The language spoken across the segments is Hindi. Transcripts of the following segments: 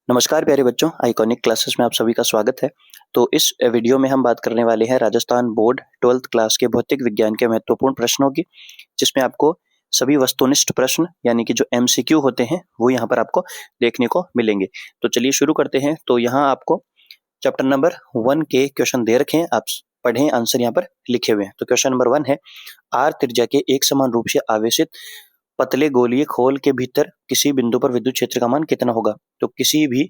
नमस्कार प्यारे बच्चों, आइकॉनिक क्लासेस में आप सभी का स्वागत है। तो इस वीडियो में हम बात करने वाले हैं राजस्थान बोर्ड 12th क्लास के भौतिक विज्ञान के महत्वपूर्ण प्रश्नों की, जिसमें आपको सभी वस्तुनिष्ठ प्रश्न यानी कि जो एमसीक्यू होते हैं वो यहाँ पर आपको देखने को मिलेंगे। तो चलिए शुरू करते हैं। तो यहाँ आपको चैप्टर नंबर 1 के क्वेश्चन दे रखे हैं, आप पढ़ें, आंसर यहाँ पर लिखे हुए हैं। तो क्वेश्चन नंबर 1 है, आर त्रिज्या के एक समान रूप से आवेशित पतले गोलीय खोल के भीतर किसी बिंदु पर विद्युत क्षेत्र का मान कितना होगा। तो किसी भी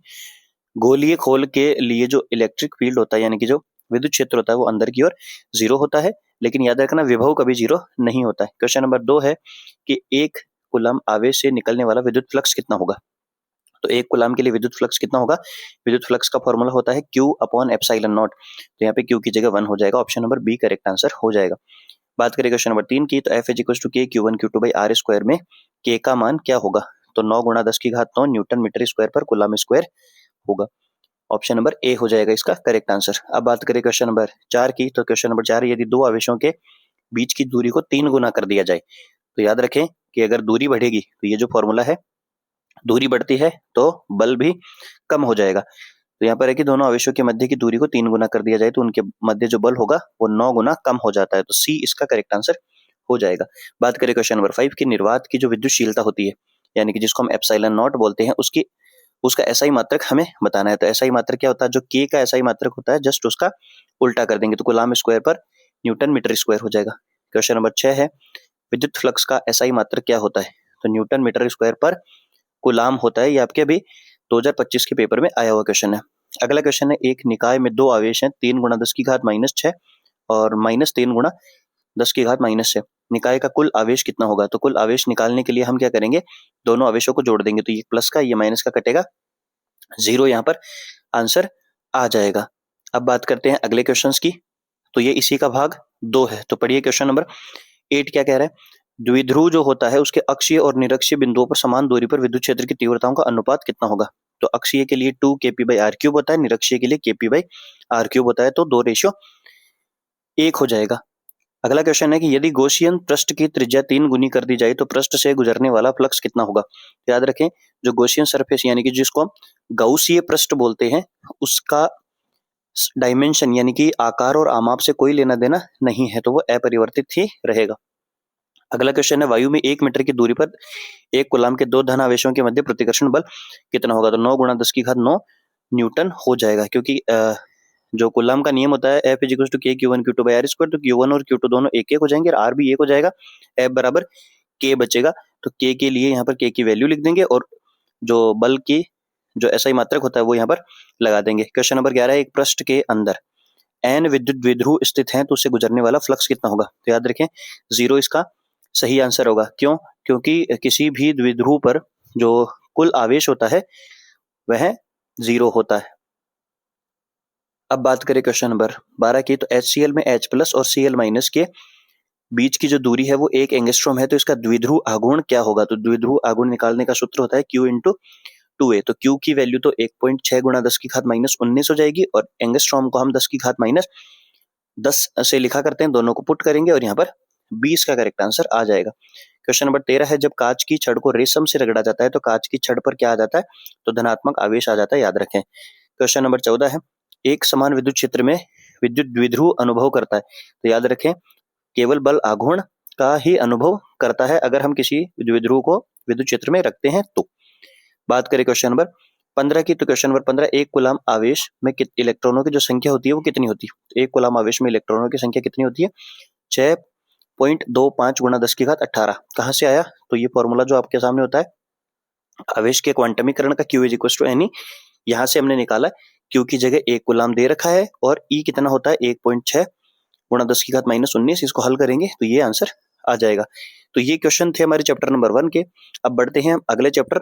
गोलीय खोल के लिए जो इलेक्ट्रिक फील्ड होता है यानी कि जो विद्युत क्षेत्र होता है वो अंदर की ओर 0 होता है, लेकिन याद रखना विभव कभी 0 नहीं होता है। क्वेश्चन नंबर 2 है कि 1 कूलम आवेश से निकलने वाला विद्युत फ्लक्स कितना होगा। तो 1 कूलम के लिए विद्युत फ्लक्स कितना होगा। विद्युत फ्लक्स का फॉर्मूला होता है Q/ε0। तो यहाँ पे Q की जगह 1 हो जाएगा। Option number B correct answer हो जाएगा। बात करें क्वेश्चन नंबर 3 की, तो F = K Q1 Q2 R square में K का मान क्या होगा। तो 9 × 10⁹ न्यूटन मीटर स्क्वायर पर कूलम स्क्वायर होगा। ऑप्शन नंबर ए हो जाएगा इसका करेक्ट आंसर। अब बात करें क्वेश्चन नंबर 4 की, तो क्वेश्चन नंबर 4, यदि दो आवेशों के बीच की दूरी को 3 गुना कर दिया जाए। तो याद रखें कि अगर दूरी बढ़ेगी तो ये जो फॉर्मूला है, दूरी बढ़ती है तो बल भी कम हो जाएगा। तो यहाँ पर है कि दोनों आवेशों के मध्य की दूरी को 3 गुना कर दिया जाए तो उनके मध्य जो बल होगा वो 9 गुना कम हो जाता है। तो सी इसका करेक्ट आंसर हो जाएगा। बात करें क्वेश्चन नंबर 5 की, निर्वात की जो विद्युतशीलता होती है यानी कि जिसको हम ε0 बोलते हैं, उसका एसआई मात्रक हमें बताना है। तो एसआई मात्रक क्या होता है, जो के का एसआई मात्रक होता है जस्ट उसका उल्टा कर देंगे तो कूलम स्क्वायर पर न्यूटन मीटर स्क्वायर हो जाएगा। क्वेश्चन नंबर 6 है, विद्युत फ्लक्स का एसआई मात्रक क्या होता है। तो न्यूटन मीटर स्क्वायर पर कूलम होता है। ये आपके अभी 2025 के पेपर में आया हुआ क्वेश्चन है। अगला क्वेश्चन है, एक निकाय में दो आवेश हैं 3 × 10⁻⁶ और -3 × 10⁻⁶। निकाय का कुल आवेश कितना होगा। तो कुल आवेश निकालने के लिए हम क्या करेंगे, दोनों आवेशों को जोड़ देंगे। तो ये प्लस का ये माइनस का कटेगा, 0 यहाँ पर आंसर आ जाएगा। अब बात करते हैं अगले क्वेश्चंस की। तो ये इसी का भाग 2 है। तो पढ़िए क्वेश्चन नंबर 8 क्या कह रहा है, द्विध्रुव जो होता है उसके अक्षीय और निरक्षीय बिंदुओं पर समान दूरी पर विद्युत क्षेत्र की तीव्रताओं का अनुपात कितना होगा। तो अक्षीय के लिए 2 kp/r³ होता है, निरक्षीय के लिए kp/r³ होता है। तो 2:1 हो जाएगा। अगला क्वेश्चन है कि यदि गॉसियन पृष्ठ की त्रिज्या 3 गुनी कर दी जाए तो पृष्ठ से गुजरने वाला फ्लक्स कितना होगा। याद रखें, जो गॉसियन सरफेस यानी कि जिसको हम गाउसीय पृष्ठ बोलते हैं, उसका डायमेंशन यानी कि आकार और आमाप से कोई लेना देना नहीं है, तो वो अपरिवर्तित ही रहेगा। अगला क्वेश्चन है, वायु में 1 मीटर की दूरी पर एक कूलम के दो धन आवेशों के मध्य प्रतिकर्षण बल कितना होगा। तो 9 × 10⁹ न्यूटन हो जाएगा, क्योंकि जो कूलम का नियम होता है F = K Q1 Q2 R square. तो Q1 और Q2 दोनों 1 हो जाएंगे और R भी 1 हो जाएगा। F बराबर K बचेगा। तो K के लिए यहाँ पर K की वैल्यू लिख देंगे और जो बल की जो एसआई मात्रक होता है वो यहाँ पर लगा देंगे। क्वेश्चन नंबर 11 है, एक पृष्ठ के अंदर n विद्युत द्विध्रुव स्थित है तो उससे गुजरने वाला फ्लक्स कितना होगा। तो याद रखें 0 इसका सही आंसर होगा। क्यों? क्योंकि किसी भी द्विध्रुव पर जो कुल आवेश होता है वह 0 होता है। अब बात करें क्वेश्चन नंबर 12 की, तो HCl में H+ और Cl- के बीच की जो दूरी है वो 1 एंगस्ट्रॉम है, तो इसका द्विध्रुव आघूर्ण क्या होगा। तो द्विध्रुव आघूर्ण निकालने का सूत्र होता है Q × 2a। तो Q की वैल्यू तो 1.6 × 10⁻⁻19 हो जाएगी और एंगस्ट्रॉम को हम 10⁻10 से लिखा करते हैं, दोनों को पुट करेंगे और यहाँ पर 20 का करेक्ट आंसर आ जाएगा। क्वेश्चन नंबर 13 है, जब कांच की छड़ को रेशम से रगड़ा जाता है तो कांच की छड़ पर क्या आ जाता है। तो धनात्मक आवेश आ जाता है, याद रखें। क्वेश्चन नंबर 14 है, एक समान विद्युत क्षेत्र में विद्युत द्विध्रुव अनुभव करता है। तो याद रखें केवल बल आघूर्ण का ही अनुभव करता है अगर हम किसी द्विध्रुव को विद्युत क्षेत्र में रखते हैं तो। बात करें क्वेश्चन नंबर 15 की, तो क्वेश्चन नंबर 15, एक कूलम आवेश में इलेक्ट्रॉनों की जो संख्या होती है वो कितनी होती है। तो एक कूलम आवेश में इलेक्ट्रॉनों की संख्या कितनी होती है, 6.25 × 10⁻18। कहाँ से आया। तो ये फॉर्मूला जो आपके सामने होता है आवेश के क्वांटमीकरण का Q = Ne, यहाँ से हमने निकाला Q की जगह 1 कूलम दे रखा है और E कितना होता है 1.6 × 10⁻19। इसको हल करेंगे तो ये आंसर आ जाएगा। तो ये क्वेश्चन थे हमारे चैप्टर नंबर 1 के। अब बढ़ते हैं अगले चैप्टर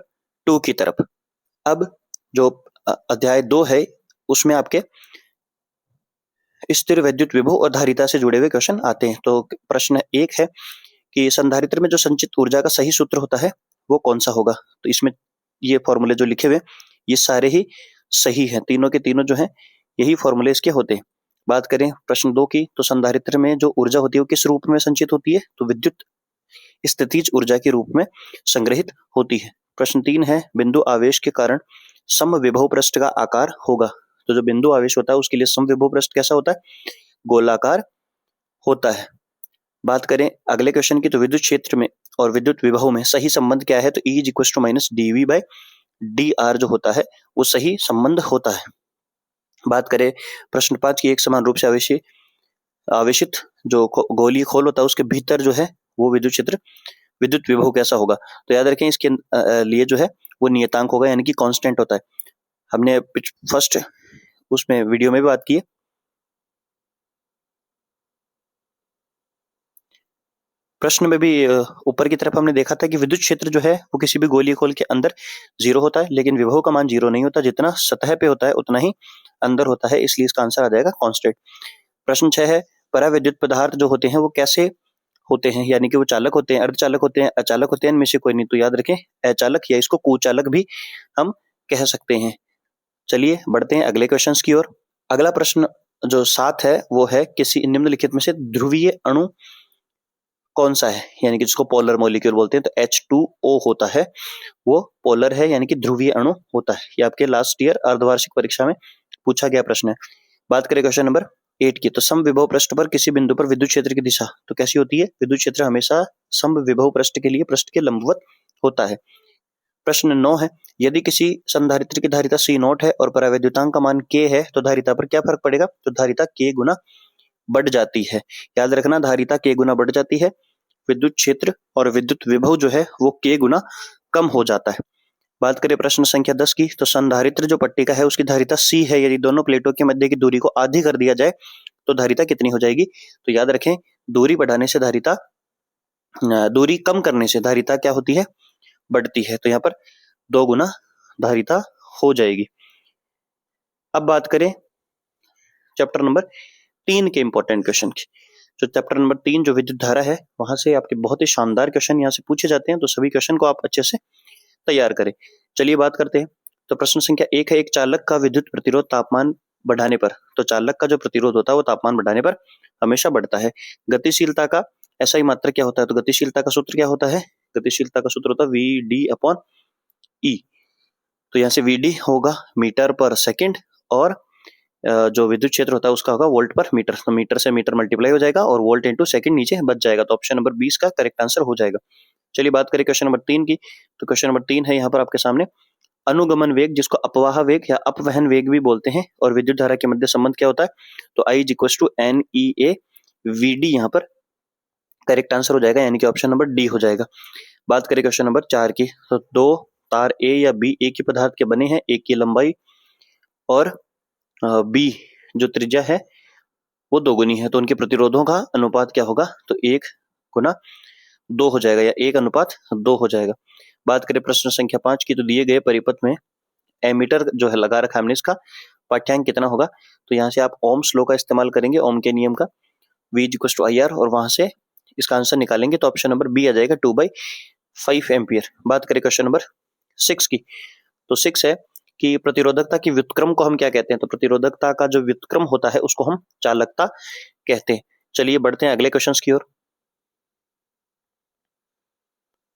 2 की तरफ। अब जो अध्याय 2 है उसमें आपके स्थिर विद्युत विभव और धारिता से जुड़े हुए क्वेश्चन आते हैं। तो प्रश्न 1 है कि संधारित्र में जो संचित ऊर्जा का सही सूत्र होता है वो कौन सा होगा। तो इसमें ये फॉर्मूले जो लिखे हुए ये सारे ही सही हैं, तीनों के तीनों जो हैं यही फॉर्मूले इसके होते हैं। बात करें प्रश्न 2 की, तो संधारित्र में जो ऊर्जा होती है वो किस रूप में संचित होती है। तो विद्युत स्थितिज ऊर्जा के रूप में संग्रहित होती है। प्रश्न 3 है, बिंदु आवेश के कारण समविभव पृष्ठ का आकार होगा। तो जो बिंदु आवेश होता है उसके लिए समविभव पृष्ठ कैसा होता है? गोलाकार होता है। बात करें अगले क्वेश्चन की, तो विद्युत क्षेत्र में और विद्युत विभव में सही संबंध क्या है? तो E = -dV/dr जो होता है वो सही संबंध होता है। बात करें प्रश्न 5 की, एक समान रूप से आवेशित जो गोलीय खोल होता है उसके भीतर जो है वो विद्युत क्षेत्र विद्युत विभव कैसा होगा? तो याद रखें इसके लिए जो है वो नियतांक होगा, यानी कि कांस्टेंट होता है। हमने फर्स्ट उसमें वीडियो में भी बात की है। प्रश्न में भी ऊपर की तरफ हमने देखा था कि विद्युत क्षेत्र जो है वो किसी भी गोलीय खोल के अंदर 0 होता है, लेकिन विभव का मान 0 नहीं होता। जितना सतह पे होता है उतना ही अंदर होता है, इसलिए इसका आंसर आ जाएगा कांस्टेंट। प्रश्न 6 है, पराविद्युत पदार्थ जो होते हैं वो कैसे होते हैं? यानी कि वो चालक होते हैं, अर्धचालक होते हैं, अचालक होते हैं, इनमें से कोई नहीं। तो याद रखें अचालक या इसको कुचालक भी हम कह सकते हैं। चलिए बढ़ते हैं अगले क्वेश्चन की ओर। अगला प्रश्न जो 7 है वो है, किसी निम्नलिखित में से ध्रुवीय अणु कौन सा है? यानी कि जिसको पोलर मॉलिक्यूल बोलते हैं। तो H2O होता है, वो पोलर है यानी कि ध्रुवीय अणु होता है। ये आपके लास्ट ईयर अर्धवार्षिक परीक्षा में पूछा गया प्रश्न है। बात करें क्वेश्चन नंबर 8 की, तो समविभव पृष्ठ पर किसी बिंदु पर विद्युत क्षेत्र की दिशा तो कैसी होती है? विद्युत क्षेत्र हमेशा समविभव पृष्ठ के लिए पृष्ठ के लंबवत होता है। प्रश्न 9 है, यदि किसी संधारित्र की धारिता C0 है और परावैद्युतांक का मान K है तो धारिता पर क्या फर्क पड़ेगा? तो धारिता K गुना बढ़ जाती है। याद रखना धारिता K गुना बढ़ जाती है, विद्युत क्षेत्र और विद्युत विभव जो है वो K गुना कम हो जाता है। बात करें प्रश्न संख्या 10 की, तो संधारित्र जो पट्टिका है उसकी धारिता C है। यदि दोनों प्लेटों के मध्य की दूरी को आधी कर दिया जाए तो धारिता कितनी हो जाएगी? तो याद रखें दूरी बढ़ाने से दूरी कम करने से धारिता क्या होती है? बढ़ती है। तो यहाँ पर 2 गुना धारिता हो जाएगी। अब बात करें चैप्टर नंबर 3 के इंपॉर्टेंट क्वेश्चन की। जो चैप्टर नंबर 3 जो विद्युत धारा है वहां से आपके बहुत ही शानदार क्वेश्चन यहाँ से पूछे जाते हैं, तो सभी क्वेश्चन को आप अच्छे से तैयार करें। चलिए बात करते हैं। तो प्रश्न संख्या 1 है, एक चालक का विद्युत प्रतिरोध तापमान बढ़ाने पर, तो चालक का जो प्रतिरोध होता है वो तापमान बढ़ाने पर हमेशा बढ़ता है। गतिशीलता का ऐसा ही मात्रक क्या होता है? तो गतिशीलता का सूत्र क्या होता है? गतिशीलता का सूत्र होता है VD/E। तो यहाँ से VD होगा मीटर पर सेकंड और जो विद्युत क्षेत्र होता है उसका होगा वोल्ट पर मीटर। तो मीटर से मीटर मल्टीप्लाई हो जाएगा और वोल्ट इंटू सेकंड नीचे बच जाएगा। तो ऑप्शन नंबर 20 का करेक्ट आंसर हो जाएगा। चलिए बात करें क्वेश्चन नंबर 3 की। तो क्वेश्चन नंबर 3 है यहाँ पर आपके सामने, अनुगमन वेग जिसको अपवाह वेग या अपवहन वेग भी बोलते हैं और विद्युत धारा के मध्य संबंध क्या होता है? तो I = NEA VD यहाँ पर करेक्ट आंसर हो जाएगा, यानी कि ऑप्शन नंबर डी हो जाएगा। बात करें क्वेश्चन नंबर 4 की, तो 2 तार A या B एक ही पदार्थ के बने हैं, एक की लंबाई और B जो त्रिज्या है वो 2 गुनी है, तो उनके प्रतिरोधों का अनुपात क्या होगा? तो 1 गुना 2 हो जाएगा या 1:2 हो जाएगा। बात करें प्रश्न संख्या 5 की, तो दिए गए परिपथ में एमीटर जो है लगा रखा है हमने, इसका पाठ्यांक कितना होगा? तो यहाँ से आप ओम्स लॉ का इस्तेमाल करेंगे, ओम के नियम का, V = IR, और वहां से इसका आंसर निकालेंगे तो ऑप्शन नंबर बी आ जाएगा 2/5 एम्पियर। बात करें क्वेश्चन नंबर 6 की, तो 6 है कि प्रतिरोधकता की व्युत्क्रम को हम क्या कहते हैं? तो प्रतिरोधकता का जो व्युत्क्रम होता है उसको हम चालकता कहते हैं। चलिए बढ़ते हैं अगले क्वेश्चन की ओर।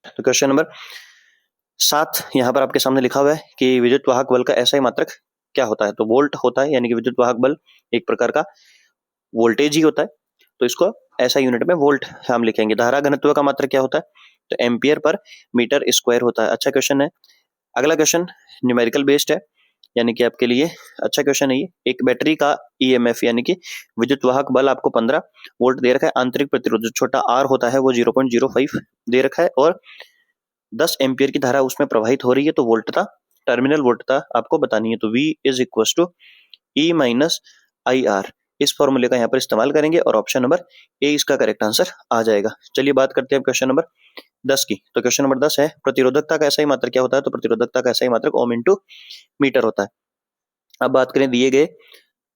तो क्वेश्चन नंबर 7 यहाँ पर आपके सामने लिखा हुआ है कि विद्युत वाहक बल का ऐसा ही मात्रक क्या होता है? तो वोल्ट होता है, यानी कि विद्युत वाहक बल एक प्रकार का वोल्टेज ही होता है, तो इसको ऐसा यूनिट में वोल्ट हम लिखेंगे। धारा घनत्व का मात्रक क्या होता है? तो एम्पियर पर मीटर स्क्वायर होता है। अच्छा क्वेश्चन है। अगला क्वेश्चन न्यूमेरिकल बेस्ड है, यानी कि आपके लिए अच्छा क्वेश्चन है ये। एक बैटरी का EMF यानी कि विद्युत वाहक बल आपको 15 वोल्ट दे रखा है, आंतरिक प्रतिरोध जो छोटा r होता है वो 0.05 दे रखा है और 10 एम्पियर की धारा उसमें प्रवाहित हो रही है। तो वोल्टता, टर्मिनल वोल्टता आपको बतानी है। तो V = E - IR, इस फॉर्मूले का यहाँ पर इस्तेमाल करेंगे और ऑप्शन नंबर ए इसका करेक्ट आंसर आ जाएगा। चलिए बात करते हैं क्वेश्चन नंबर 10 की। तो क्वेश्चन नंबर 10 है, प्रतिरोधकता का ऐसा ही मात्रक क्या होता है? तो प्रतिरोधकता का ऐसा ही मात्रक ओम इंटू मीटर होता है। अब बात करें दिए गए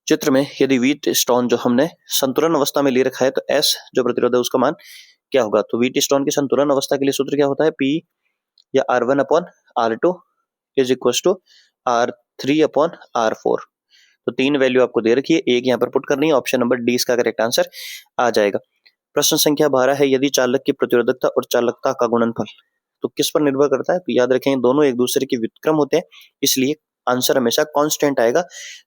चित्र में, यदि व्हीटस्टोन जो हमने संतुलन अवस्था में ले रखा है तो S जो प्रतिरोध है उसका मान क्या होगा? तो व्हीटस्टोन की संतुलन अवस्था के लिए सूत्र क्या होता है? P या R1/R2 = R3/R4। तो 3 वैल्यू आपको दे रखी है, एक यहाँ पर पुट करनी है, ऑप्शन नंबर डी इसका करेक्ट आंसर आ जाएगा। प्रश्न संख्या 12 है, यदि चालक की प्रतिरोधकता और चालकता का गुणनफल तो किस पर निर्भर करता है? तो याद रखें दोनों एक दूसरे के व्युत्क्रम होते हैं, इसलिए आंसर हमेशा कांस्टेंट आएगा,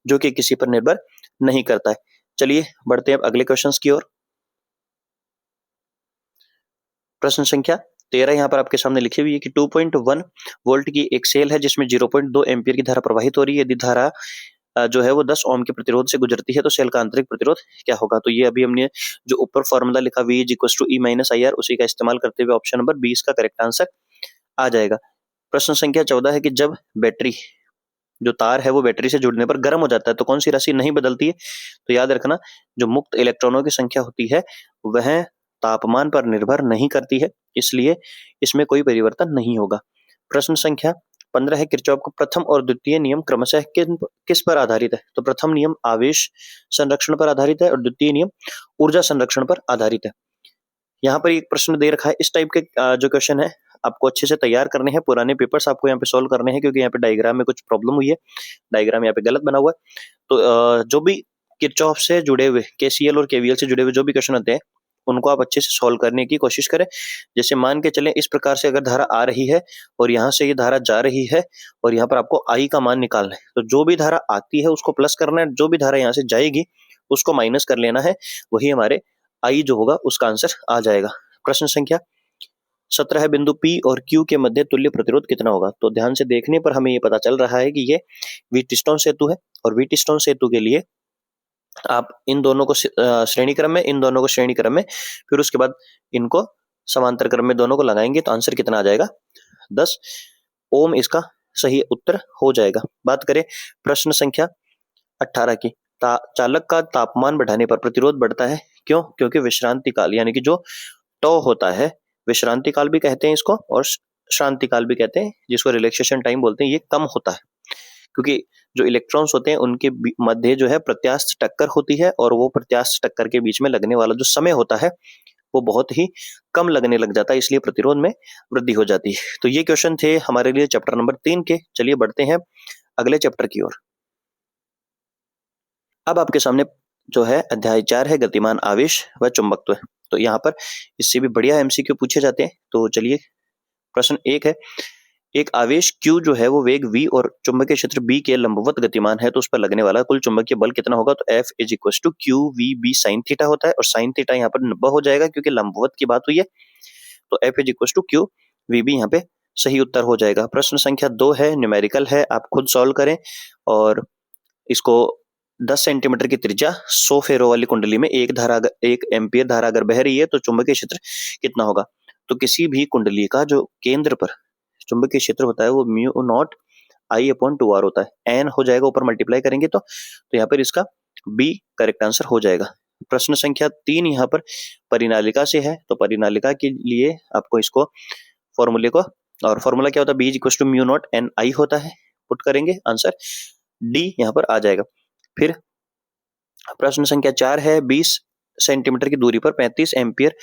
जो कि किसी पर निर्भर नहीं करता है। चलिए बढ़ते हैं अब अगले क्वेश्चंस की ओर। प्रश्न संख्या 13 यहाँ पर आपके सामने लिखी हुई है कि 2.1 वोल्ट की एक सेल है जिसमें 0.2 एम्पीयर की धारा प्रवाहित हो रही है। यदि धारा जो है वो 10 ओम के प्रतिरोध से गुजरती है तो सेल का आंतरिक प्रतिरोध क्या होगा? तो ये अभी हमने जो ऊपर फॉर्मूला लिखा V = E - IR उसी का इस्तेमाल करते हुए ऑप्शन नंबर 20 का करेक्ट आंसर आ जाएगा। प्रश्न संख्या 14 है कि जब बैटरी जो तार है वो बैटरी से जुड़ने पर गर्म हो जाता है तो कौन सी राशि नहीं बदलती है? तो याद रखना, जो मुक्त इलेक्ट्रॉनों की संख्या होती है वह तापमान पर निर्भर नहीं करती है, इसलिए इसमें कोई परिवर्तन नहीं होगा। प्रश्न संख्या 15 है किरचॉफ का प्रथम और द्वितीय नियम क्रमशः किस पर आधारित है? तो प्रथम नियम आवेश संरक्षण पर आधारित है और द्वितीय नियम ऊर्जा संरक्षण पर आधारित है। यहाँ पर एक प्रश्न दे रखा है, इस टाइप के जो क्वेश्चन है आपको अच्छे से तैयार करने हैं, पुराने पेपर्स आपको यहाँ पे सॉल्व करने हैं, क्योंकि यहाँ पे डायग्राम में कुछ प्रॉब्लम हुई है, डायग्राम यहाँ पे गलत बना हुआ है। तो जो भी किरचॉफ से जुड़े हुए KCL और KVL से जुड़े हुए जो भी क्वेश्चन होते हैं उनको आप अच्छे से सॉल्व करने की कोशिश करें। जैसे मान के चलें इस प्रकार से अगर धारा आ रही है और यहाँ से ये धारा जा रही है और यहाँ पर आपको I का मान निकालना है, तो जो भी धारा आती है उसको प्लस करना है, जो भी धारा यहाँ से जाएगी उसको माइनस कर लेना है, वही हमारे I जो होगा उसका आंसर आ जाएगा। प्रश्न संख्या 17 है बिंदु P और Q के मध्य तुल्य प्रतिरोध कितना होगा? तो ध्यान से देखने पर हमें ये पता चल रहा है कि ये व्हीटस्टोन सेतु है और व्हीटस्टोन सेतु के लिए आप इन दोनों को श्रेणी क्रम में, इन दोनों को श्रेणी क्रम में, फिर उसके बाद इनको समांतर क्रम में दोनों को लगाएंगे तो आंसर कितना आ जाएगा? 10 ओम इसका सही उत्तर हो जाएगा। बात करें प्रश्न संख्या 18 की, चालक का तापमान बढ़ाने पर प्रतिरोध बढ़ता है, क्यों? क्योंकि विश्रांति काल यानी कि जो टॉ होता है, विश्रांति काल भी कहते हैं इसको और शांति काल भी कहते हैं, जिसको रिलैक्सेशन टाइम बोलते हैं, ये कम होता है, क्योंकि जो इलेक्ट्रॉन्स होते हैं उनके मध्य जो है प्रत्यास्थ टक्कर होती है और वो प्रत्यास्थ टक्कर के बीच में लगने वाला जो समय होता है वो बहुत ही कम लगने लग जाता है, इसलिए प्रतिरोध में वृद्धि हो जाती है। तो ये क्वेश्चन थे हमारे लिए चैप्टर नंबर 3 के। चलिए बढ़ते हैं अगले चैप्टर की ओर। अब आपके सामने जो है अध्याय 4 है गतिमान आवेश व चुंबकत्व। तो यहाँ पर इससे भी बढ़िया MCQ पूछे जाते हैं। तो चलिए प्रश्न 1 है, एक आवेश Q जो है वो वेग V और चुंबकीय क्षेत्र B के लंबवत गतिमान है, तो उस पर लगने वाला कुल चुंबकीय बल कितना होगा? तो F = QVB sin थीटा होता है और sin थीटा यहाँ पर 90 हो जाएगा क्योंकि लंबवत की बात हुई है, तो F = QVB यहाँ पे सही उत्तर हो जाएगा। प्रश्न संख्या 2 है, न्यूमेरिकल है, आप खुद सॉल्व करें और इसको 10 सेंटीमीटर की त्रिज्या 100 फेरों वाली कुंडली में 1 एम्पीयर धारा अगर बह रही है तो चुंबकीय क्षेत्र कितना होगा? तो किसी भी कुंडली का जो केंद्र पर चुंबकीय क्षेत्र होता है वो μ0 I/2R होता है, n हो जाएगा, ऊपर मल्टीप्लाई करेंगे तो यहाँ पर इसका B करेक्ट आंसर हो जाएगा। प्रश्न संख्या 3 यहाँ पर परिनालिका से है, तो परिनालिका के लिए आपको इसको फॉर्मूले को, और फॉर्मूला क्या होता है? B = μ0 NI होता है, पुट करेंगे आंसर D यहाँ पर आ जाएगा। फिर प्रश्न संख्या 4 है, 20 सेंटीमीटर की दूरी पर 35 एम्पीयर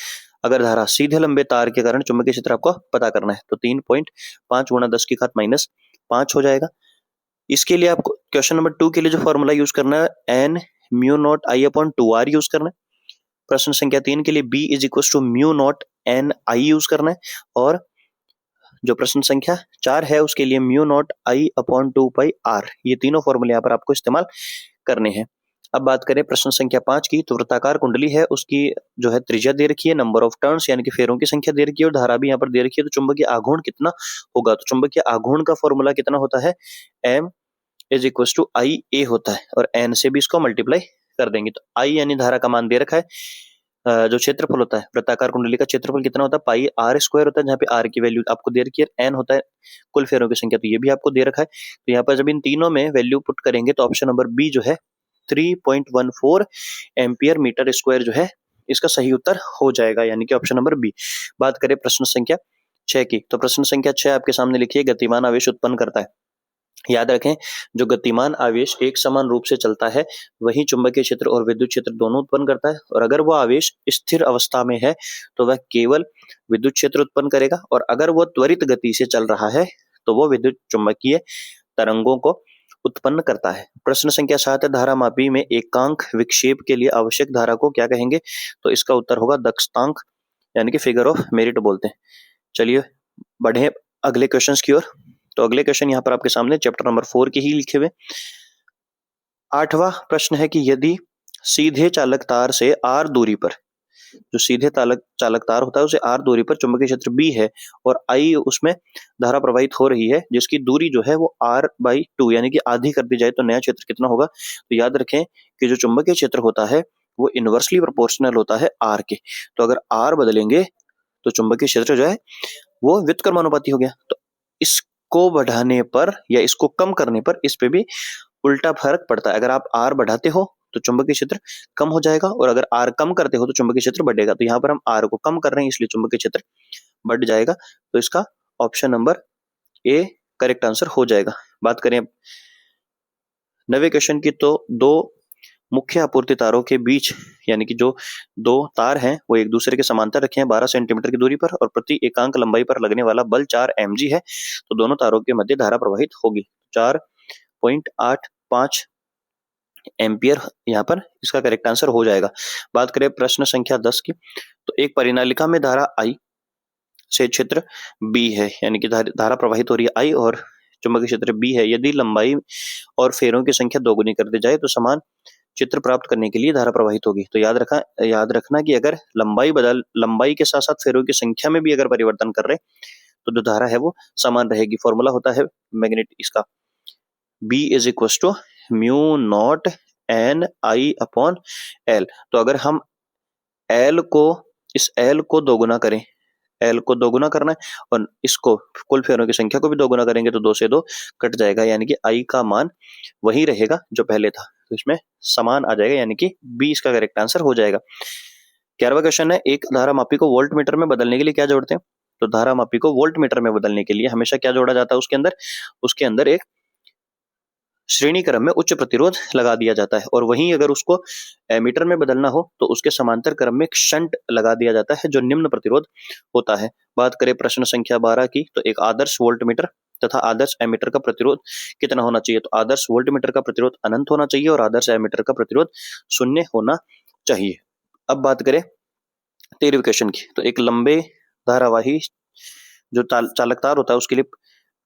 अगर धारा सीधे लंबे तार के कारण चुंबकीय क्षेत्र आपको पता करना है, तो 3.5 × 10⁻⁻5 हो जाएगा। इसके लिए आपको क्वेश्चन नंबर 2 के लिए जो फॉर्मूला यूज करना है n μ0 I/2R यूज करना है। प्रश्न संख्या 3 के लिए B = μ0 NI यूज करना है और जो प्रश्न संख्या 4 है उसके लिए μ0 I/2πR, ये तीनों फॉर्मूले यहाँ पर आपको इस्तेमाल करने हैं। अब बात करें प्रश्न संख्या 5 की, तो वृत्ताकार कुंडली है, उसकी जो है त्रिज्या दे रखी है, नंबर ऑफ टर्न्स यानी कि फेरों की संख्या दे रखी है और धारा भी यहाँ पर दे रखी है, तो चुंबकीय आघूर्ण कितना होगा? तो चुंबकीय आघूर्ण का फॉर्मूला कितना होता है? M = IA होता है और N से भी इसको मल्टीप्लाई कर देंगे, तो I यानी धारा का मान दे रखा है। जो क्षेत्रफल होता है वृत्ताकार कुंडली का क्षेत्रफल कितना होता है? πr² होता है, जहाँ पे R की वैल्यू आपको दे रखी है, N होता है कुल फेरों की संख्या, तो ये भी आपको दे रखा है। तो यहाँ पर जब इन तीनों में वैल्यू पुट करेंगे तो ऑप्शन नंबर B जो है 3.14 एम्पियर मीटर स्क्वायर जो है इसका सही उत्तर हो जाएगा, यानी कि ऑप्शन नंबर B। बात करें प्रश्न संख्या 6 की, तो प्रश्न संख्या 6 आपके सामने लिखिए, गतिमान आवेश उत्पन्न करता है। याद रखें, जो गतिमान आवेश एक समान रूप से चलता है वही चुंबकीय क्षेत्र और विद्युत क्षेत्र दोनों उत्पन्न करता है, और अगर वो आवेश स्थिर अवस्था में है तो वह केवल विद्युत क्षेत्र उत्पन्न करेगा, और अगर वो त्वरित गति से चल रहा है तो वो विद्युत चुंबकीय तरंगों को उत्पन्न करता है। प्रश्न संख्या 7 है, धारा मापी में एकांक विक्षेप के लिए आवश्यक धारा को क्या कहेंगे? तो इसका उत्तर होगा दक्षतांक, यानी कि फिगर ऑफ मेरिट बोलते हैं। चलिए बढ़े अगले क्वेश्चंस की ओर। तो अगले क्वेश्चन यहाँ पर आपके सामने चैप्टर नंबर 4 के ही लिखे हुए। 8वां प्रश्न है कि यदि सीधे चालक तार से r दूरी पर, जो सीधे चालक तार होता है उसे r दूरी पर चुंबकीय क्षेत्र B है और I उसमें धारा प्रवाहित हो रही है, जिसकी दूरी जो है वो r/2 यानी कि आधी कर दी जाए तो नया क्षेत्र कितना होगा। तो याद रखें कि जो चुंबकीय क्षेत्र होता है वो इनवर्सली प्रोपोर्शनल होता है r के। तो अगर r बदलेंगे तो चुंबकीय क्षेत्र जो है वो व्युत्क्रमानुपाती हो गया। तो इसको बढ़ाने पर या इसको कम करने पर इस पे भी उल्टा फर्क पड़ता है। अगर आप r बढ़ाते हो तो चुंबकीय क्षेत्र कम हो जाएगा और अगर r कम करते हो तो चुंबकीय क्षेत्र बढ़ेगा। तो यहाँ पर हम r को कम कर रहे हैं इसलिए चुंबकीय क्षेत्र बढ़ जाएगा। तो इसका option number A correct answer हो जाएगा। बात करें 9वें क्वेश्चन की, तो दो मुख्य आपूर्ति तारों के बीच यानी कि जो दो तार हैं वो एक दूसरे के समांतर रखे हैं 12 सेंटीमीटर की दूरी पर और प्रति एकांक लंबाई पर लगने वाला बल 4 mg है, तो दोनों तारों के मध्य धारा प्रवाहित होगी 4.85 एम्पियर। यहाँ पर इसका करेक्ट आंसर हो जाएगा। बात करें प्रश्न संख्या 10 की, तो एक परिनालिका में धारा I से क्षेत्र B है यानी कि धारा प्रवाहित हो रही है I और चुंबकीय क्षेत्र B है। यदि लंबाई और फेरों की संख्या दोगुनी कर दी जाए तो समान चित्र प्राप्त करने के लिए धारा प्रवाहित होगी। तो याद रखना कि अगर लंबाई के साथ साथ फेरों की संख्या में भी अगर परिवर्तन कर रहे तो जो धारा है वो समान रहेगी। फॉर्मूला होता है मैग्नेट इसका B is equal to mu naught N I upon L. तो अगर हम इस L को दोगुना करें, L को दोगुना करना है और इसको कुल फेरों की संख्या को भी दोगुना करेंगे तो 2 से 2 कट जाएगा यानी कि I का मान वही रहेगा जो पहले था, तो इसमें समान आ जाएगा यानी कि B इसका करेक्ट आंसर हो जाएगा। 11वां क्वेश्चन है, एक धारा मापी को वोल्ट मीटर में बदलने के लिए क्या जोड़ते हैं। तो धारा मापी को वोल्ट मीटर में बदलने के लिए हमेशा क्या जोड़ा जाता है, उसके अंदर एक श्रेणी क्रम में उच्च प्रतिरोध लगा दिया जाता है और वहीं अगर उसको मीटर में बदलना हो तो उसके समांतर क्रम में एक शंट लगा दिया जाता है जो निम्न प्रतिरोध होता है। बात करें प्रश्न संख्या 12 की, तो एक आदर्श वोल्ट मीटर तथा आदर्श एमीटर का प्रतिरोध कितना होना चाहिए। तो आदर्श वोल्ट मीटर का प्रतिरोध अनंत होना चाहिए और आदर्श एमीटर का प्रतिरोध 0 होना चाहिए। अब बात करें 13वें क्वेश्चन की, तो एक लंबे धारावाही जो चालक तार होता है उसके लिए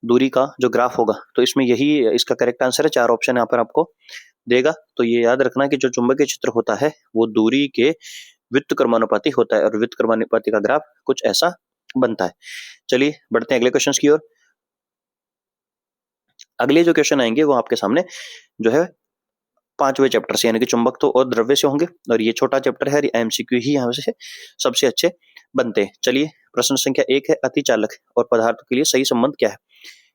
दूरी का जो ग्राफ होगा, तो इसमें यही इसका करेक्ट आंसर है। 4 ऑप्शन यहाँ पर आपको देगा। तो ये याद रखना कि जो चुंबकीय क्षेत्र होता है वो दूरी के व्युत्क्रमानुपाती होता है और व्युत्क्रमानुपाती का ग्राफ कुछ ऐसा बनता है। चलिए बढ़ते हैं अगले क्वेश्चन की ओर। अगले जो क्वेश्चन आएंगे वो आपके सामने जो है 5वें चैप्टर से यानी कि चुंबकत्व और द्रव्य से होंगे और ये छोटा चैप्टर है, एमसीक्यू ही यहाँ से सबसे अच्छे बनते हैं। चलिए प्रश्न संख्या 1 है, अतिचालक और पदार्थों के लिए सही संबंध क्या है।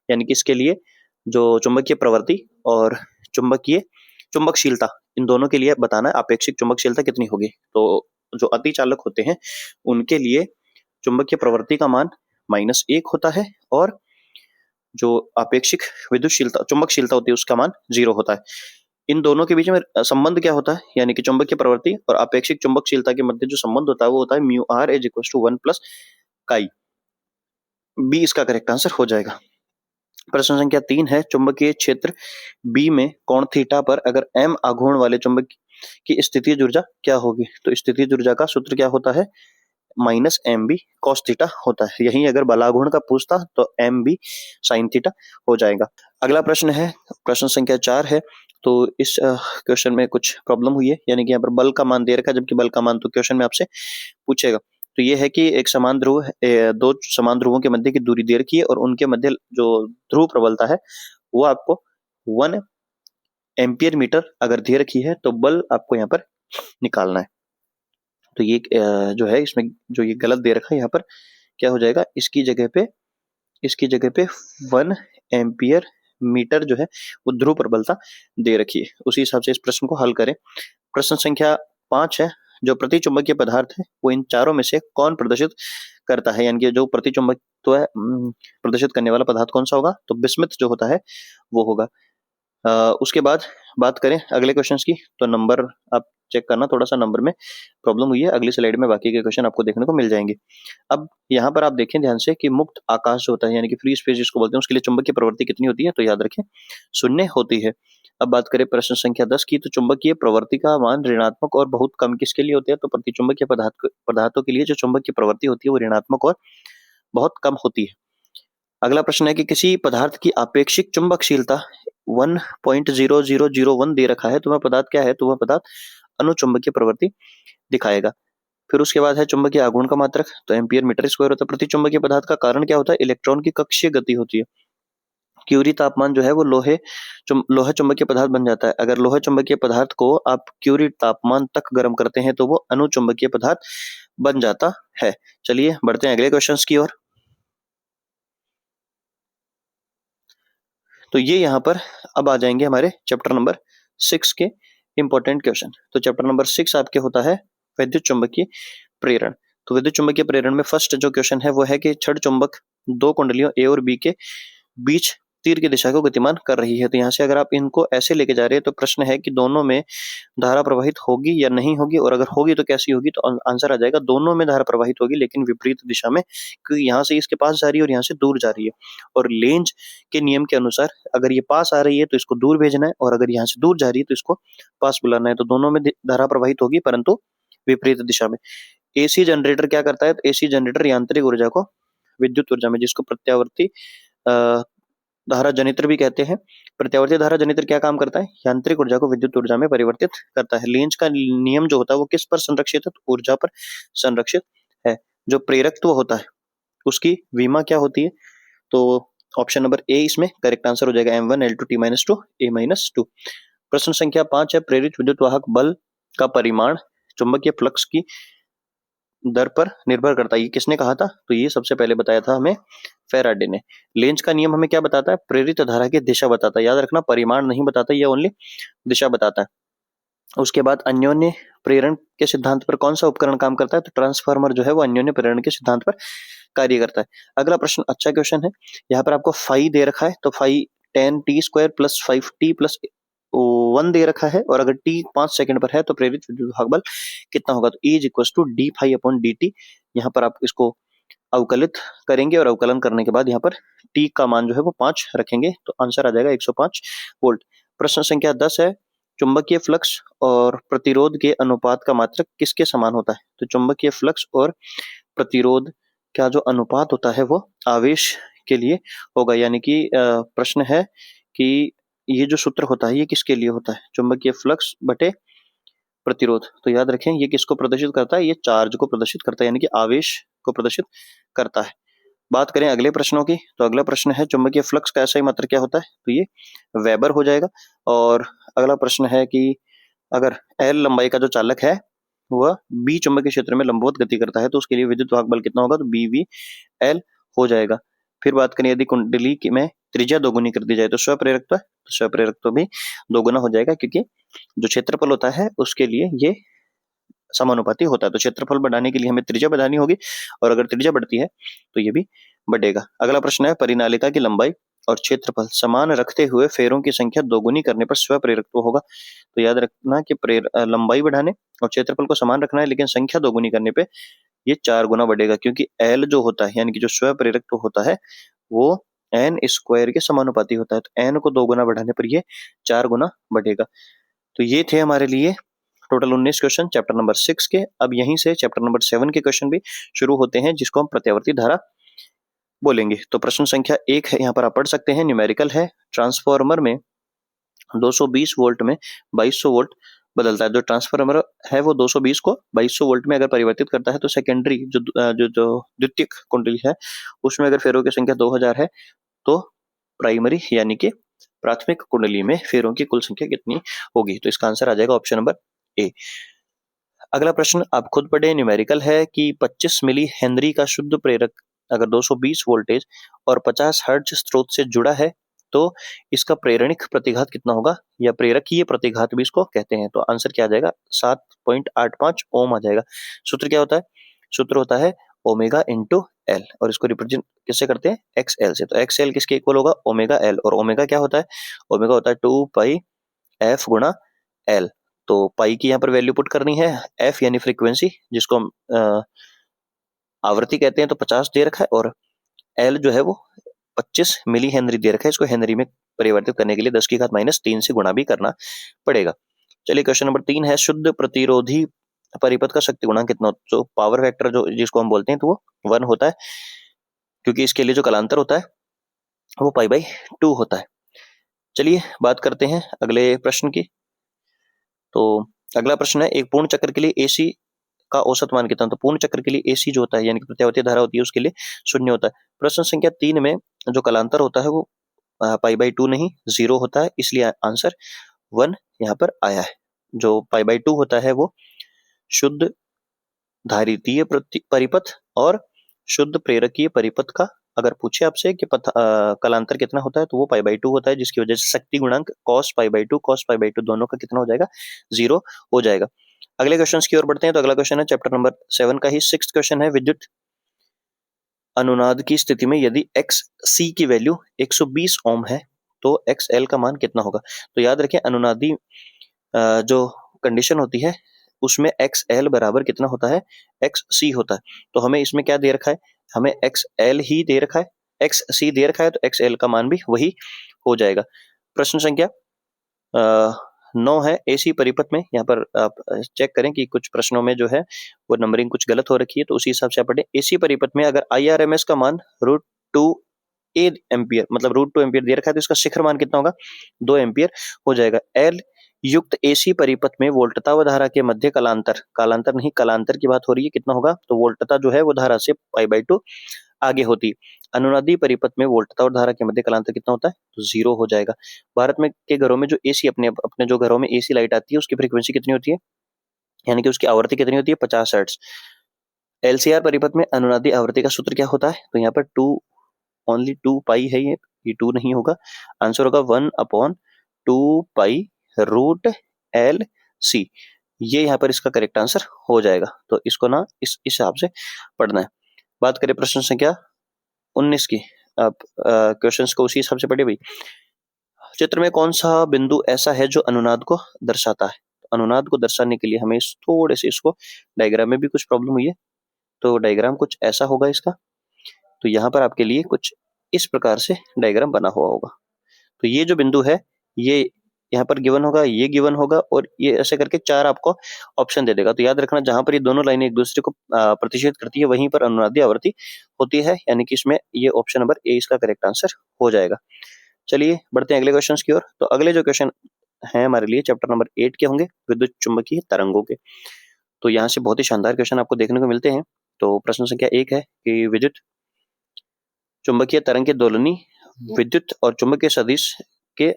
यानी कि इसके लिए जो चुंबकीय प्रवृत्ति और चुंबकशीलता इन दोनों के लिए बताना है आपेक्षिक चुंबकशीलता कितनी होगी। तो जो अतिचालक होते हैं उनके लिए चुंबकीय प्रवृत्ति का मान -1 होता है और जो आपेक्षिक विद्युतशीलता चुंबकशीलता होती है उसका मान 0 होता है। इन दोनों के बीच में संबंध क्या होता है, यानी कि चुंबकीय प्रवृत्ति और आपेक्षिक चुंबकशीलता के मध्य जो संबंध होता है वो होता है mu R is equal to 1 plus chi. B इसका करेक्ट आंसर हो जाएगा। प्रश्न संख्या 3 है, चुंबकीय क्षेत्र बी में कोण थीटा पर अगर m आघूर्ण वाले चुंबक की स्थितिज ऊर्जा क्या होगी। तो स्थितिज ऊर्जा का सूत्र क्या होता है, -mb cos थीटा होता है। यहीं अगर बलाघूर्ण का पूछता तो mb sin थीटा हो जाएगा। अगला प्रश्न है, प्रश्न संख्या 4 है। तो इस क्वेश्चन में कुछ प्रॉब्लम हुई है, यानी कि यहाँ पर बल का मान दे रखा है जबकि बल का मान तो क्वेश्चन में आपसे पूछेगा। तो ये है कि एक समान ध्रुव दो समान ध्रुवों के मध्य की दूरी दे रखी है और उनके मध्य जो ध्रुव प्रबलता है वो आपको 1 एम्पियर मीटर अगर दे रखी है तो बल आपको यहाँ पर निकालना है। तो ये जो है इसमें जो ये गलत दे रखा है यहाँ पर क्या हो जाएगा, इसकी जगह पे 1 एम्पियर मीटर जो है वो ध्रुव प्रबलता दे रखी है। उसी हिसाब से इस प्रश्न को हल करें। प्रश्न संख्या 5 है, जो प्रतिचुंबकीय पदार्थ है वो इन चारों में से कौन प्रदर्शित करता है। यानी कि जो प्रतिचुंबकत्व है प्रदर्शित करने वाला पदार्थ कौन सा होगा, तो बिस्मिथ जो होता है वो होगा। उसके बाद बात करें अगले क्वेश्चंस की, तो नंबर आप चेक करना, थोड़ा सा नंबर में प्रॉब्लम हुई है। अगली स्लाइड में बाकी के क्वेश्चन आपको देखने को मिल जाएंगे। अब यहाँ पर आप देखें ध्यान से कि मुक्त आकाश जो होता है यानी कि फ्री स्पेस जिसको बोलते हैं उसके लिए चुंबकीय प्रवृत्ति कितनी होती है, तो याद रखें 0 होती है। अब बात करें प्रश्न संख्या 10 की, तो चुंबकीय प्रवृत्ति का मान ऋणात्मक और बहुत कम किसके लिए होते हैं। तो प्रतिचुंबकीय पदार्थों के लिए जो चुंबकीय प्रवृत्ति होती है वो ऋणात्मक और बहुत कम होती है। अगला प्रश्न है कि किसी पदार्थ की आपेक्षिक चुंबकशीलता 1.0001 दे रखा है, तो वह पदार्थ क्या है? तो वह पदार्थ अनुचुंबकीय प्रवृत्ति दिखाएगा। फिर उसके बाद है चुंबकीय आघूर्ण का मात्रक, तो एम्पियर मीटर स्क्वायर होता है प्रति चुंबकीय पदार्थ का। कारण क्या होता है? इलेक्ट्रॉन की कक्षीय गति होती है। क्यूरी तापमान जो है वो लोहा चुंबकीय पदार्थ बन जाता है। अगर लोहा चुंबकीय पदार्थ को आप क्यूरी तापमान तक गर्म करते हैं तो वो अनुचुंबकीय पदार्थ बन जाता है। चलिए बढ़ते हैं अगले क्वेश्चंस की ओर। तो ये यहाँ पर अब आ जाएंगे हमारे चैप्टर नंबर 6 के इंपॉर्टेंट क्वेश्चन। तो चैप्टर नंबर 6 आपके होता है विद्युत चुंबकीय प्रेरण। तो विद्युत चुंबकीय प्रेरण में फर्स्ट जो क्वेश्चन है वो है कि छड़ चुंबक दो कुंडलियों ए और बी के बीच तीर की दिशा को गतिमान कर रही है। तो यहाँ से अगर आप इनको ऐसे लेके जा रहे हैं तो प्रश्न है कि दोनों में धारा प्रवाहित होगी या नहीं होगी, और अगर होगी तो कैसी होगी? तो आंसर आ जाएगा दोनों में धारा प्रवाहित होगी, लेकिन विपरीत दिशा में, क्योंकि यहाँ से इसके पास जा रही है और यहाँ से दूर जा रही है। और लेंज के नियम के अनुसार अगर ये पास आ रही है तो इसको दूर भेजना है, और अगर यहाँ से दूर जा रही है तो इसको पास बुलाना है। तो दोनों में धारा प्रवाहित होगी, परंतु विपरीत दिशा में। एसी जनरेटर क्या करता है? तो एसी जनरेटर यांत्रिक ऊर्जा को विद्युत ऊर्जा में, जिसको प्रत्यावर्ती धारा जनित्र भी कहते हैं। प्रत्यावर्ती धारा जनित्र क्या काम करता है? यांत्रिक ऊर्जा को विद्युत ऊर्जा में परिवर्तित करता है। लेंज का नियम जो होता है वो किस पर संरक्षित है? तो ऊर्जा पर संरक्षित है। जो प्रेरकत्व होता है उसकी विमा क्या होती है? तो ऑप्शन नंबर ए इसमें करेक्ट आंसर हो जाएगा, M1 L2 T-2 A-2। प्रश्न संख्या 5 है प्रेरित विद्युत वाहक बल का परिमाण चुंबकीय फ्लक्स की दर पर निर्भर करता है। ये किसने कहा था? तो ये सबसे पहले बताया था हमें फैराडे ने। लेंज का नियम हमें क्या बताता है? प्रेरित धारा की दिशा बताता है। याद रखना, परिमाण नहीं बताता, ये ओनली दिशा बताता है। उसके बाद अन्योन्य प्रेरण के सिद्धांत पर कौन सा उपकरण काम करता है? तो ट्रांसफार्मर जो है वो अन्योन्य प्रेरण के सिद्धांत पर कार्य करता है। अगला प्रश्न अच्छा क्वेश्चन है। यहाँ पर आपको फाई दे रखा है, तो फाई 10t² + 5t + 1 दे रखा है, और अगर t 5 सेकंड पर है तो प्रेरित विद्युत वाहक बल कितना होगा? तो E = d∅/dt। यहाँ पर आप इसको अवकलित करेंगे, और अवकलन करने के बाद यहाँ पर t का मान जो है वो 5 रखेंगे, तो आंसर आ जाएगा 105 वोल्ट। प्रश्न संख्या 10 है चुंबकीय फ्लक्स और प्रतिरोध के अनुपात का मात्रक किसके समान होता है? तो चुंबकीय फ्लक्स और प्रतिरोध का जो अनुपात होता है वो आवेश के लिए होगा। यानी कि प्रश्न है कि ये जो सूत्र होता है ये किसके लिए होता है? चुंबकीय फ्लक्स बटे प्रतिरोध। तो याद रखें ये किसको प्रदर्शित करता है? ये चार्ज को प्रदर्शित करता है, यानी कि आवेश को प्रदर्शित करता है। बात करें अगले प्रश्नों की, तो अगला प्रश्न है चुंबकीय फ्लक्स का SI मात्रक क्या होता है? तो ये वेबर हो जाएगा। और अगला प्रश्न है कि अगर L लंबाई का जो चालक है वह B चुंबकीय क्षेत्र में लंबवत गति करता है तो उसके लिए विद्युत वाहक बल कितना होगा? तो BVL हो जाएगा। फिर बात करें यदि कुंडली में त्रिज्या दोगुनी कर दी जाए तो स्वप्रेरकत्व, तो स्वप्रेरकत्व भी दोगुना हो जाएगा, क्योंकि जो क्षेत्रफल होता है उसके लिए ये समानुपाती होता है। तो क्षेत्रफल बढ़ाने के लिए हमें त्रिज्या बढ़ानी होगी, और अगर त्रिज्या बढ़ती है तो ये भी बढ़ेगा। अगला प्रश्न है परिनालिका की लंबाई और क्षेत्रफल समान रखते हुए फेरों की संख्या दोगुनी करने पर स्वप्रेरकत्व होगा। तो याद रखना कि लंबाई बढ़ाने और क्षेत्रफल को समान रखना है, लेकिन संख्या दोगुनी करने पे ये 4 गुना बढ़ेगा, क्योंकि L जो होता है यानी कि जो स्वप्रेरकत्व होता है वो n² के समानुपाती होता है। तो n को 2 गुना बढ़ाने पर ये 4 गुना बढ़ेगा। तो ये थे हमारे लिए टोटल 19 क्वेश्चन चैप्टर नंबर 6 के। अब यहीं से चैप्टर नंबर 7 के क्वेश्चन भी शुरू होते हैं, जिसको हम प्रत्यावर्ती धारा बोलेंगे। तो प्रश्न संख्या 1 है, यहाँ पर आप पढ़ सकते हैं, न्यूमेरिकल है। ट्रांसफार्मर में 220 वोल्ट में 2200 वोल्ट बदलता है। जो ट्रांसफार्मर है वो 220 को 2200 वोल्ट में अगर परिवर्तित करता है तो सेकेंडरी जो द्वितीयक कुंडली है उसमें अगर फेरों की संख्या 2000 है तो प्राइमरी यानी कि प्राथमिक कुंडली में फेरों की कुल संख्या कितनी होगी? तो इसका आंसर आ जाएगा ऑप्शन नंबर ए। अगला प्रश्न आप खुद पढ़े, न्यूमेरिकल है कि 25 मिली हेनरी का शुद्ध प्रेरक अगर 220 वोल्टेज और 50 हर्ट्ज स्रोत से जुड़ा है तो इसका प्रेरणिक प्रतिघात कितना होगा, या प्रेरकीय प्रतिघात भी इसको कहते हैं। तो आंसर क्या आ जाएगा? 7.85 ओम आ जाएगा। सूत्र क्या होता है? सूत्र होता है ओमेगा इंटू एल, और इसको रिप्रेजेंट किससे करते हैं? XL से। तो XL किसके इक्वल होगा? Omega L. और ओमेगा क्या होता है? ओमेगा होता है 2πf गुणा एल। तो पाई की यहाँ पर वैल्यू पुट करनी है, एफ यानी फ्रीक्वेंसी जिसको हम आवृत्ति कहते हैं, तो 50 दे रखा है, और एल जो है वो 25 मिली हेनरी दे रखा है। इसको हेनरी में परिवर्तित करने के लिए 10⁻³ से गुणा भी करना पड़ेगा। चलिए क्वेश्चन नंबर 3 है शुद्ध प्रतिरोधी परिपथ का शक्ति गुणांक कितना? जो पावर फैक्टर जो जिसको हम बोलते हैं तो वो 1 होता है, क्योंकि इसके लिए जो कलांतर होता है वो π/2 होता है। चलिए बात करते हैं अगले प्रश्न की। तो अगला प्रश्न है, एक पूर्ण चक्र के लिए AC का औसत मान कितना? तो पूर्ण चक्र के लिए AC जो होता है यानी कि प्रत्यावर्ती धारा होती है उसके लिए 0 होता है। प्रश्न संख्या 3 में जो कलांतर होता है वो π/2 नहीं 0 होता है, इसलिए आंसर 1 यहाँ पर आया है। जो π/2 होता है वो शुद्ध धारितीय परिपथ और शुद्ध प्रेरकीय परिपथ का अगर पूछे आपसे कि कलांतर कितना होता है तो वो π/2 होता है, जिसकी वजह से शक्ति गुणांक cos π/2 दोनों का कितना हो जाएगा? 0 हो जाएगा। अगले क्वेश्चन की ओर बढ़ते हैं। तो अगला क्वेश्चन है चैप्टर नंबर 7 का ही 6th क्वेश्चन है, विद्युत अनुनाद की स्थिति में यदि XC की वैल्यू 120 ओम है तो XL का मान कितना होगा? तो याद रखें अनुनादी जो कंडीशन होती है उसमें XL बराबर कितना होता है? XC होता है। तो हमें इसमें क्या दे रखा है? हमें XL ही दे रखा है, XC दे रखा है, तो XL का मान भी वही हो जाएगा। प्रश्न संख्या 9 है, AC परिपथ में। यहाँ पर आप चेक करें कि कुछ प्रश्नों में जो है वो नंबरिंग कुछ गलत हो रखी है, तो उसी हिसाब से आप पढ़ें। AC परिपथ में अगर IRMS का मान √2 एम्पियर मतलब √2 एम्पियर दे रखा है तो इसका शिखर मान कितना होगा? 2 एम्पियर हो जाएगा। L युक्त AC परिपथ में वोल्टता व धारा के मध्य कालांतर नहीं कलांतर की बात हो रही है, कितना होगा? तो वोल्टता जो है वो धारा से π/2 आगे होती है। अनुनादी परिपथ में वोल्टता और धारा के मध्य कालांतर कितना होता है? तो 0 हो जाएगा। भारत में के घरों में जो AC अपने जो घरों में AC लाइट आती है उसकी फ्रीक्वेंसी कितनी होती है, यानी कि उसकी आवृत्ति कितनी होती है? 50 हर्ट्ज। LCR परिपथ में अनुनादी आवृत्ति का सूत्र क्या होता है? तो यहाँ पर ओनली 2 पाई है, ये 2 नहीं होगा। आंसर होगा 1/2 पाई √LC। ये यहाँ पर इसका करेक्ट आंसर हो जाएगा। तो इसको ना इस हिसाब से पढ़ना है। बात करें प्रश्न संख्या 19 की। आप क्वेश्चंस को उसी हिसाब से पढ़े भाई। चित्र में कौन सा बिंदु ऐसा है जो अनुनाद को दर्शाता है? अनुनाद को दर्शाने के लिए हमें थोड़े से इसको डायग्राम में भी कुछ प्रॉब्लम हुई है, तो डायग्राम कुछ ऐसा होगा इसका। तो यहाँ पर आपके लिए कुछ इस प्रकार से डायग्राम बना हुआ होगा। तो ये जो बिंदु है ये यहाँ पर गिवन होगा, ये गिवन होगा और ये ऐसे करके 4 आपको ऑप्शन दे देगा। तो याद रखना जहां पर ये दोनों लाइनें एक दूसरे को प्रतिच्छेद करती है वहीं पर अनुनादी आवृत्ति होती है, यानी कि इसमें ये ऑप्शन नंबर ए इसका करेक्ट आंसर हो जाएगा। चलिए बढ़ते हैं अगले क्वेश्चन की ओर। तो अगले जो क्वेश्चन है हमारे लिए चैप्टर नंबर 8 के होंगे, विद्युत चुंबकीय तरंगों के। तो यहाँ से बहुत ही शानदार क्वेश्चन आपको देखने को मिलते हैं। तो प्रश्न संख्या 1 है कि विद्युत चुंबकीय तरंग के दोलनी विद्युत और चुंबकीय सदिश के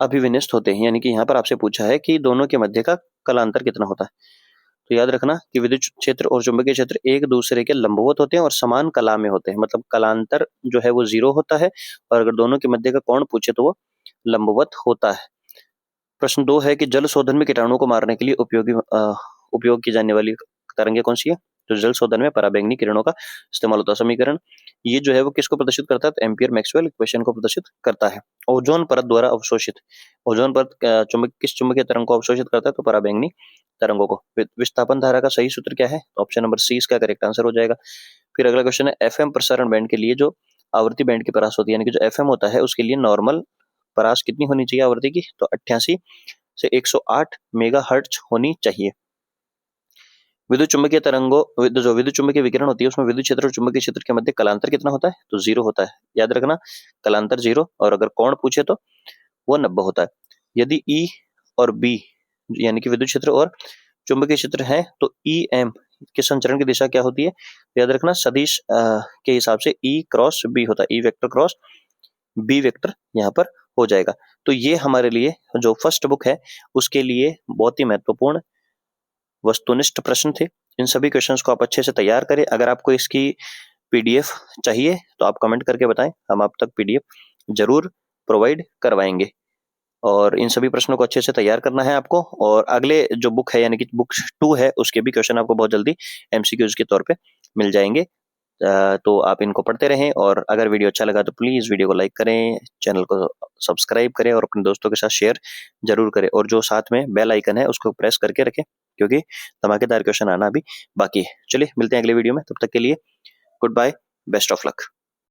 अभिविन्यस्त होते हैं, यानी कि यहाँ पर आपसे पूछा है कि दोनों के मध्य का कलांतर कितना होता है। तो याद रखना कि विद्युत क्षेत्र और चुंबकीय क्षेत्र एक दूसरे के लंबवत होते हैं और समान कला में होते हैं, मतलब कलांतर जो है वो 0 होता है, और अगर दोनों के मध्य का कोण पूछे तो वो लंबवत होता है। प्रश्न 2 है कि जल शोधन में कीटाणुओं को मारने के लिए उपयोग की जाने वाली तरंगे कौन सी है? तो जल शोधन में पराबैंगनी किरणों का इस्तेमाल होता है। समीकरण ये जो है वो किसको प्रदर्शित करता है? तो एम्पियर मैक्सवेल इक्वेशन को प्रदर्शित करता है। ओजोन परत द्वारा अवशोषित, ओजोन परत किस चुंबकीय तरंग को अवशोषित करता है? तो पराबैंगनी तरंगों को। विस्थापन धारा का सही सूत्र क्या है? तो ऑप्शन नंबर सी इसका करेक्ट आंसर हो जाएगा। फिर अगला क्वेश्चन है, FM प्रसारण बैंड के लिए जो आवृत्ति बैंड की परास होती है, यानी कि जो FM होता है उसके लिए नॉर्मल परास कितनी होनी चाहिए आवृत्ति की? तो 88 से 108 मेगाहर्ट्ज होनी चाहिए। विद्युत चुंबकीय तरंगों जो विद्युत चुंबकीय विकिरण होती है उसमें विद्युत क्षेत्र और चुंबकीय क्षेत्र के मध्य कलांतर कितना होता है? तो 0 होता है। याद रखना कलांतर 0, और अगर कोण पूछे तो वो 90 होता है। यदि E और B यानी कि विद्युत क्षेत्र और चुंबकीय क्षेत्र है तो EM के संचरण की दिशा क्या होती है? याद रखना सदिश के हिसाब से E क्रॉस B होता है, E vector cross B vector यहाँ पर हो जाएगा। तो ये हमारे लिए जो फर्स्ट बुक है उसके लिए बहुत ही महत्वपूर्ण वस्तुनिष्ठ प्रश्न थे। इन सभी क्वेश्चंस को आप अच्छे से तैयार करें। अगर आपको इसकी PDF चाहिए तो आप कमेंट करके बताएं, हम आप तक PDF जरूर प्रोवाइड करवाएंगे। और इन सभी प्रश्नों को अच्छे से तैयार करना है आपको। और अगले जो बुक है यानी कि बुक 2 है उसके भी क्वेश्चन आपको बहुत जल्दी MCQs के तौर पे मिल जाएंगे। तो आप इनको पढ़ते रहें, और अगर वीडियो अच्छा लगा तो प्लीज़ वीडियो को लाइक करें, चैनल को सब्सक्राइब करें और अपने दोस्तों के साथ शेयर जरूर करें, और जो साथ में बेल आइकन है उसको प्रेस करके रखें क्योंकि धमाकेदार क्वेश्चन आना अभी बाकी है। चलिए मिलते हैं अगले वीडियो में, तब तक के लिए good bye, best of luck.